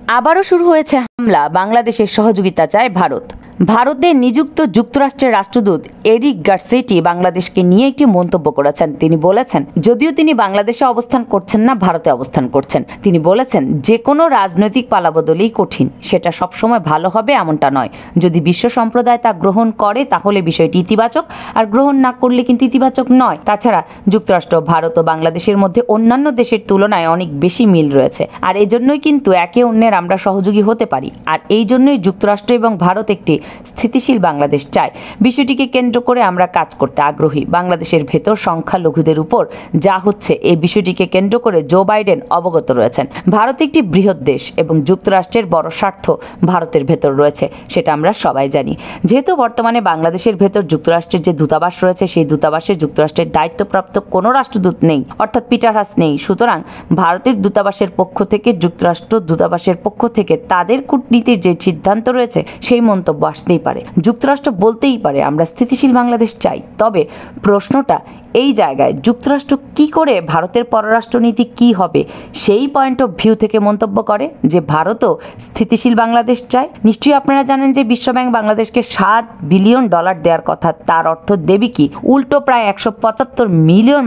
আবারও শুরু হয়েছে হামলা, বাংলাদেশের সহযোগিতা চায় ভারত। ভারতে নিযুক্ত যুক্তরাষ্ট্রের রাষ্ট্রদূত এরিক গার্সেটি বাংলাদেশকে নিয়ে একটি মন্তব্য করেছেন। তিনি বলেছেন, যদিও তিনি বাংলাদেশে অবস্থান করছেন না, ভারতে অবস্থান করছেন। তিনি বলেছেন, যে কোনো রাজনৈতিক পালাবদলই কঠিন, সেটা সবসময় ভালো হবে এমনটা নয়। যদি বিশ্ব সম্প্রদায় তা গ্রহণ করে তাহলে বিষয়টি ইতিবাচক, আর গ্রহণ না করলে কিন্তু ইতিবাচক নয়। তাছাড়া যুক্তরাষ্ট্র, ভারত ও বাংলাদেশের মধ্যে অন্যান্য দেশের তুলনায় অনেক বেশি মিল রয়েছে, আর এজন্যই কিন্তু একে অন্যের আমরা সহযোগী হতে পারি। আর এই জন্যই যুক্তরাষ্ট্র এবং ভারত একটি স্থিতিশীল বাংলাদেশ চায়। বিষয়টিকে কেন্দ্র করে আমরা কাজ করতে আগ্রহী। বাংলাদেশের ভেতর সংখ্যালঘুদের উপর যা হচ্ছে, এই বিষয়টিকে কেন্দ্র করে জো বাইডেন অবগত রয়েছেন। ভারত একটি বৃহৎ দেশ এবং যুক্তরাষ্ট্রের বড় স্বার্থ ভারতের ভেতর রয়েছে, সেটা আমরা সবাই জানি। যেহেতু বর্তমানে বাংলাদেশের ভেতর যুক্তরাষ্ট্রের যে দূতাবাস রয়েছে, সেই দূতাবাসে যুক্তরাষ্ট্রের দায়িত্বপ্রাপ্ত কোনো রাষ্ট্রদূত নেই, অর্থাৎ পিটার হাস নেই। সুতরাং ভারতের দূতাবাসের পক্ষ থেকে, যুক্তরাষ্ট্র দূতাবাসের পক্ষ থেকে তাদের কূটনীতির যে সিদ্ধান্ত রয়েছে, সেই মন্তব্য আসতেই পারে। যুক্তরাষ্ট্র বলতেই পারে, আমরা স্থিতিশীল বাংলাদেশ চাই। তবে প্রশ্নটা এই জায়গায়, যুক্তরাষ্ট্র কি করে ভারতের পররাষ্ট্রনীতি কি হবে সেই পয়েন্ট অফ ভিউ থেকে মন্তব্য করে যে ভারতও স্থিতিশীল বাংলাদেশ চায়। নিশ্চয়ই আপনারা জানেন যে বিশ্বব্যাংক বাংলাদেশকে $7 বিলিয়ন দেওয়ার কথা। তার অর্থ দেবে কি, উল্টো প্রায় $175 মিলিয়ন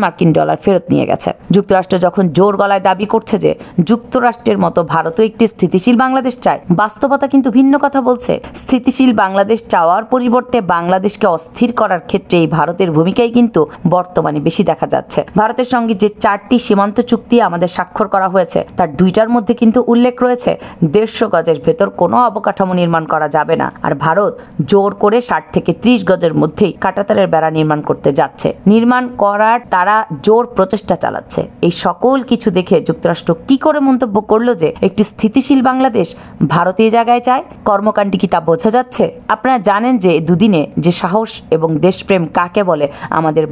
ফেরত নিয়ে গেছে। যুক্তরাষ্ট্র যখন জোর গলায় দাবি করছে যে যুক্তরাষ্ট্রের মতো ভারতও একটি স্থিতিশীল বাংলাদেশ চায়, বাস্তবতা কিন্তু ভিন্ন কথা বলছে। স্থিতিশীল বাংলাদেশ চাওয়ার পরিবর্তে বাংলাদেশকে অস্থির করার ক্ষেত্রে এই ভারতের ভূমিকাই কিন্তু বর্তমানে বেশি দেখা যাচ্ছে। ভারতের সঙ্গে যে 4টি সীমান্ত চুক্তি আমাদের স্বাক্ষর করা হয়েছে, তার 2টার মধ্যে কিন্তু উল্লেখ রয়েছে 150 গজের ভেতর কোনো অবকাঠামো নির্মাণ করা যাবে না। আর ভারত জোর করে 60 থেকে 30 গজের মধ্যেই কাঁটাতারের বেড়া নির্মাণ করতে যাচ্ছে। নির্মাণ করার তারা জোর প্রচেষ্টা চালাচ্ছে। এই সকল কিছু দেখে যুক্তরাষ্ট্র কি করে মন্তব্য করলো যে একটি স্থিতিশীল বাংলাদেশ ভারত এই জায়গায় চায়? কর্মকাণ্ডে কি তা বোঝা যাচ্ছে? আপনারা জানেন যে দুদিনে যে সাহস এবং দেশপ্রেম কাকে বলে আমাদের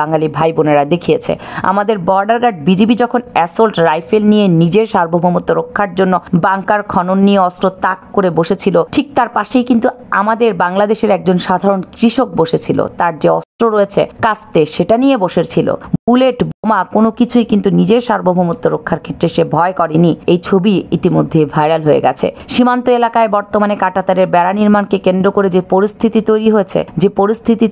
বাঙালি ভাই বোনেরা দেখিয়েছে। আমাদের বর্ডার গার্ড বিজিবি যখন অ্যাসল্ট রাইফেল নিয়ে নিজের সার্বভৌমত্ব রক্ষার জন্য বাংকার খনন নিয়ে অস্ত্র তাক করে বসেছিল, ঠিক তার পাশেই কিন্তু আমাদের বাংলাদেশের একজন সাধারণ কৃষক বসেছিল। তার যে অস্ত্র রয়েছে কাস্তে, সেটা নিয়ে বসেছিল। বুলেট, বোমা কোনো কিছুই কিন্তু নিজের সার্বভৌমত্ব রক্ষার ক্ষেত্রে সে ভয় করেনি। এই ছবি ইতিমধ্যে ভাইরাল হয়ে গেছে। সীমান্ত এলাকায় বর্তমানে কাঁটাতারের বেড়া নির্মাণকে কেন্দ্র করে যে পরিস্থিতি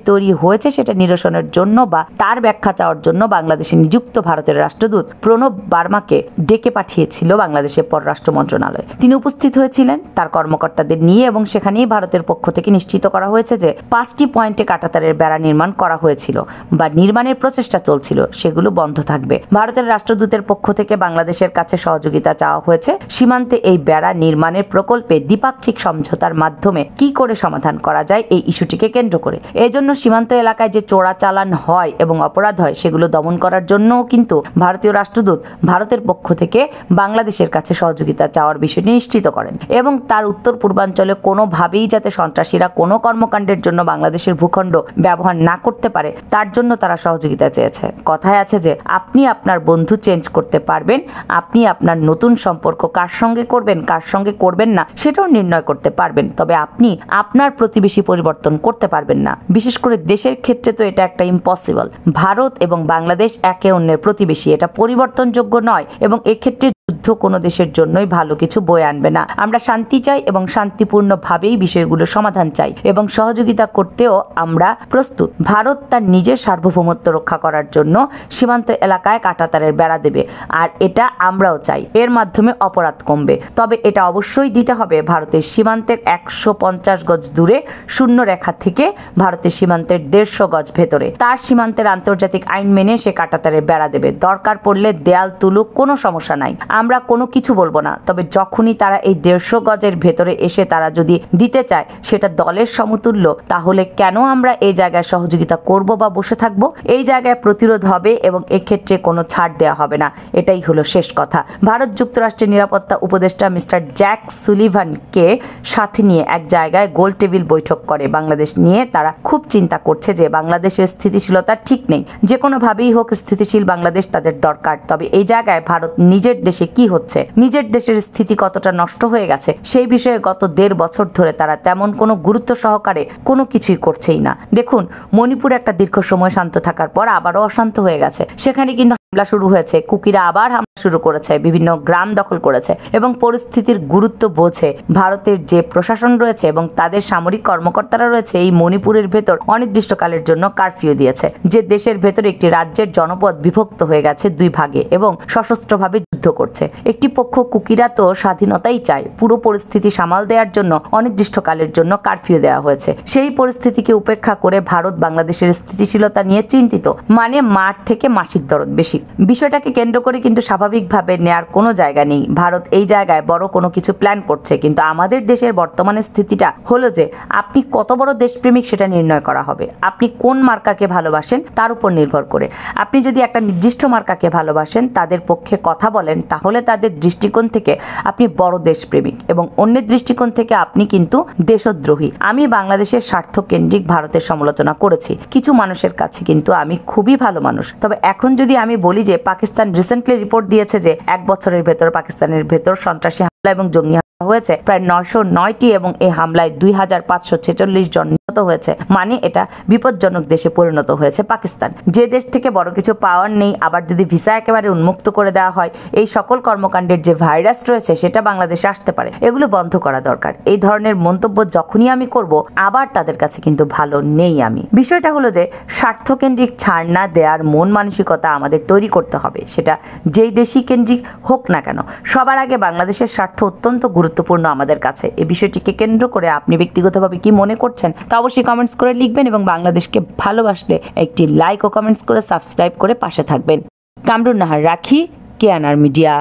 তৈরি হয়েছে সেটা নিরসনের জন্য বা তার ব্যাখ্যা চাওয়ার জন্য বাংলাদেশে নিযুক্ত ভারতের রাষ্ট্রদূত প্রণব বার্মাকে ডেকে পাঠিয়েছিল বাংলাদেশের পররাষ্ট্র মন্ত্রণালয়। তিনি উপস্থিত হয়েছিলেন তার কর্মকর্তাদের নিয়ে, এবং সেখানেই ভারতের পক্ষ থেকে নিশ্চিত করা হয়েছে যে 5টি পয়েন্টে কাঁটাতারের বেড়া নির্মাণ করা হয়েছিল বা নির্মাণের প্রচেষ্টা চলছিল, সেগুলো বন্ধ থাকবে। ভারতের রাষ্ট্রদূতের পক্ষ থেকে বাংলাদেশের কাছে সহযোগিতা চাওয়া হয়েছে। সীমান্তে এই বেড়া নির্মাণের প্রকল্পে দ্বিপাক্ষিক সমঝোতার মাধ্যমে কি করে সমাধান করা যায়, এই ইস্যুটিকে কেন্দ্র করে। এজন্য সীমান্ত এলাকায় যে চোরাচালান হয় এবং অপরাধ হয়, সেগুলো দমন করার জন্যও কিন্তু ভারতীয় রাষ্ট্রদূত ভারতের পক্ষ থেকে বাংলাদেশের কাছে সহযোগিতা চাওয়ার বিষয়টি নিশ্চিত করেন, এবং তার উত্তর পূর্বাঞ্চলে কোনোভাবেই যাতে সন্ত্রাসীরা কোনো কর্মকাণ্ডের জন্য বাংলাদেশের ভূখণ্ড ব্যবহার না করতে পারে, তার জন্য তারা সহযোগিতা চেয়েছে। কথায় আছে যে আপনি আপনার বন্ধু চেঞ্জ করতে পারবেন, আপনি আপনার নতুন সম্পর্ক কার সঙ্গে করবেন, কার সঙ্গে করবেন না, সেটাও নির্ণয় করতে পারবেন। তবে আপনি আপনার প্রতিবেশী পরিবর্তন করতে পারবেন না। বিশেষ করে দেশের ক্ষেত্রে তো এটা একটা ইম্পসিবল। ভারত এবং বাংলাদেশ একে অন্যের প্রতিবেশী, এটা পরিবর্তনযোগ্য নয়, এবং এক্ষেত্রে যুদ্ধ কোনো দেশের জন্যই ভালো কিছু বয়ে আনবে না। আমরা শান্তি চাই এবং শান্তিপূর্ণভাবেই বিষয়গুলো সমাধান চাই, এবং সহযোগিতা করতেও আমরা প্রস্তুত। ভারত তার নিজের সার্বভৌমত্ব রক্ষা করার জন্য সীমান্ত এলাকায় কাঁটাতারের বেড়া দেবে, আর এটা আমরাও চাই। এর মাধ্যমে অপরাধ কমবে। তবে এটা অবশ্যই দিতে হবে ভারতের সীমান্তের 150 গজ দূরে, শূন্য রেখা থেকে ভারতের সীমান্তের 150 গজ ভেতরে। তার সীমান্তের আন্তর্জাতিক আইন মেনে সে কাঁটাতারের বেড়া দেবে। দরকার পড়লে দেয়াল তুলুক, কোনো সমস্যা নাই, আমরা কোনো কিছু বলবো না। তবে যখনই তারা এই 150 গজের ভেতরে এসে তারা যদি দিতে চায় সেটা দলের সমতুল্য, তাহলে কেন আমরা এই জায়গায় সহযোগিতা করব বা বসে থাকবো? এই জায়গায় প্রতিরোধ হবে এবং এক্ষেত্রে কোনো ছাড় দেওয়া হবে না। এটাই হলো শেষ কথা। ভারত যুক্তরাষ্ট্রের নিরাপত্তা উপদেষ্টা মিস্টার জ্যাক সুলিভানকে সাথে নিয়ে এক জায়গায় গোল টেবিল বৈঠক করে বাংলাদেশ নিয়ে। তারা খুব চিন্তা করছে যে বাংলাদেশের স্থিতিশীলতা ঠিক নেই, যে কোনোভাবেই হোক স্থিতিশীল বাংলাদেশ তাদের দরকার। তবে এই জায়গায় ভারত নিজের দেশে কি হচ্ছে, নিজের দেশের স্থিতি কতটা নষ্ট হয়ে গেছে, সেই বিষয়ে গত 1.5 বছর ধরে তারা তেমন কোনো গুরুত্ব সহকারে কোনো কিছুই করছেই না। দেখুন, মণিপুর একটা দীর্ঘ সময় শান্ত থাকার পর আবারও অশান্ত হয়ে গেছে। সেখানে কিন্তু হামলা শুরু হয়েছে, কুকিরা আবার হামলা শুরু করেছে, বিভিন্ন গ্রাম দখল করেছে এবং পরিস্থিতির গুরুত্ব বোঝে ভারতের যে প্রশাসন রয়েছে এবং তাদের সামরিক কর্মকর্তারা রয়েছে এই মণিপুরের ভেতর অনির্দিষ্টকালের জন্য কারফিউ দিয়েছে। যে দেশের ভেতর একটি রাজ্যের জনপদ বিভক্ত হয়ে গেছে দুই ভাগে এবং সশস্ত্রভাবে যুদ্ধ করছে। একটি পক্ষ কুকিরা তো স্বাধীনতাই চায়, পুরো পরিস্থিতি সামাল দেওয়ার জন্য অনির্দিষ্টকালের জন্য কারফিউ দেওয়া হয়েছে। সেই পরিস্থিতিকে উপেক্ষা করে ভারত বাংলাদেশের স্থিতিশীলতা নিয়ে চিন্তিত, মানে মাঠ থেকে মাসির দরদ বেশি। বিষয়টাকে কেন্দ্র করে কিন্তু স্বাভাবিকভাবে নেয়ার কোনো জায়গা নেই। ভারত এই জায়গায় বড় কোনো কিছু প্ল্যান করছে, কিন্তু আমাদের দেশের বর্তমানে স্থিতিটা হলো যে আপনি কত বড় দেশপ্রেমিক সেটা নির্ণয় করা হবে আপনি কোন মার্কাকে ভালোবাসেন তার উপর নির্ভর করে। আপনি যদি একটা নির্দিষ্ট মার্কাকে ভালোবাসেন, তাদের পক্ষে কথা বলেন, তাহলে তাদের দৃষ্টিকোণ থেকে আপনি বড় দেশপ্রেমিক এবং অন্যের দৃষ্টিকোণ থেকে আপনি কিন্তু দেশদ্রোহী। আমি বাংলাদেশের স্বার্থ কেন্দ্রিক ভারতের সমালোচনা করেছি, কিছু মানুষের কাছে কিন্তু আমি খুবই ভালো মানুষ। তবে এখন যদি আমি বলি যে পাকিস্তান রিসেন্টলি রিপোর্ট দিয়েছে যে 1 বছরের ভেতর পাকিস্তানের ভেতর সন্ত্রাসী হামলা এবং জঙ্গি হয়েছে প্রায় 909টি এবং এই হামলায় 2546 জন নিহত হয়েছে, মানে এটা বিপজ্জনক দেশে পরিণত হয়েছে পাকিস্তান। যে দেশ থেকে বড় কিছু পাওয়ার নেই, আবার যদি ভিসা একেবারে উন্মুক্ত করে দেওয়া হয়, এই সকল কর্মকাণ্ডের যে ভাইরাস রয়েছে সেটা বাংলাদেশে আসতে পারে। এগুলো বন্ধ করা দরকার। এই ধরনের মন্তব্য যখনই আমি করব, আবার তাদের কাছে কিন্তু ভালো নেই আমি। বিষয়টা হলো যে স্বার্থকেন্দ্রিক ছাড় না দেওয়ার মন মানসিকতা আমাদের তৈরি করতে হবে, সেটা যেই দেশই কেন্দ্রিক হোক না কেন। সবার আগে বাংলাদেশের স্বার্থ অত্যন্ত গুরুত্বপূর্ণ আমাদের কাছে। এই বিষয়টিকে কেন্দ্র করে আপনি ব্যক্তিগতভাবে কি মনে করছেন তা অবশ্যই কমেন্টস করে লিখবেন এবং বাংলাদেশকে ভালোবাসলে একটি লাইক ও কমেন্টস করে সাবস্ক্রাইব করে পাশে থাকবেন। কামরুন নাহার রাখি, কেয়ানার মিডিয়া।